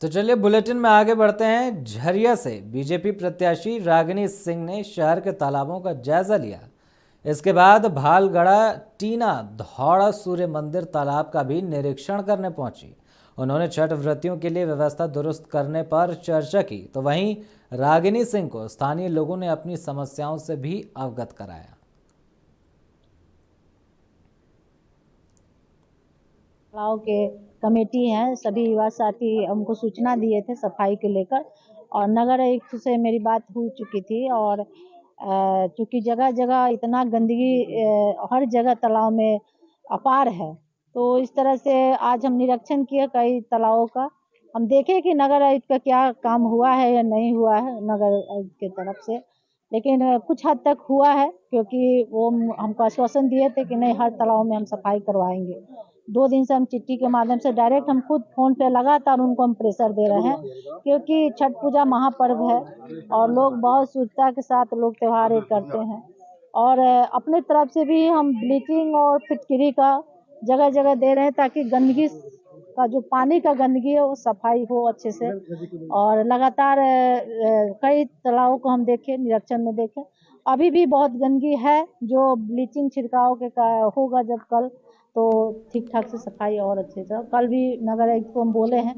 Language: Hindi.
तो चलिए बुलेटिन में आगे बढ़ते हैं। झरिया से बीजेपी प्रत्याशी रागिनी सिंह ने शहर के तालाबों का जायजा लिया। इसके बाद भालगढ़ा टीना धौड़ा सूर्य मंदिर तालाब का भी निरीक्षण करने पहुंची। उन्होंने छठ व्रतियों के लिए व्यवस्था दुरुस्त करने पर चर्चा की। तो वहीं रागिनी सिंह को स्थानीय लोगों ने अपनी समस्याओं से भी अवगत कराया। तालाब के कमेटी हैं, सभी युवा साथी हमको सूचना दिए थे सफाई को लेकर, और नगर आयुक्त से मेरी बात हो चुकी थी। और चूंकि जगह जगह इतना गंदगी हर जगह तालाब में अपार है, तो इस तरह से आज हम निरीक्षण किए कई तालाबों का। हम देखें कि नगर आयुक्त का क्या काम हुआ है या नहीं हुआ है नगर आयुक्त की तरफ से, लेकिन कुछ हद तक हुआ है, क्योंकि वो हमको आश्वासन दिए थे कि नहीं, हर तालाब में हम सफाई करवाएंगे। 2 दिन से हम चिट्ठी के माध्यम से डायरेक्ट हम खुद फ़ोन पे लगातार उनको हम प्रेशर दे रहे हैं, क्योंकि छठ पूजा महापर्व है और लोग बहुत शुद्धता के साथ लोग त्योहार ये करते हैं। और अपने तरफ से भी हम ब्लीचिंग और फिटकरी का जगह जगह दे रहे हैं, ताकि गंदगी का जो पानी का गंदगी है वो सफाई हो अच्छे से। और लगातार कई तालाबों को हम देखें, निरीक्षण में देखें, अभी भी बहुत गंदगी है। जो ब्लीचिंग छिड़काव के होगा जब कल, तो ठीक ठाक से सफाई और अच्छे से। कल भी नगर आयुक्त को हम बोले हैं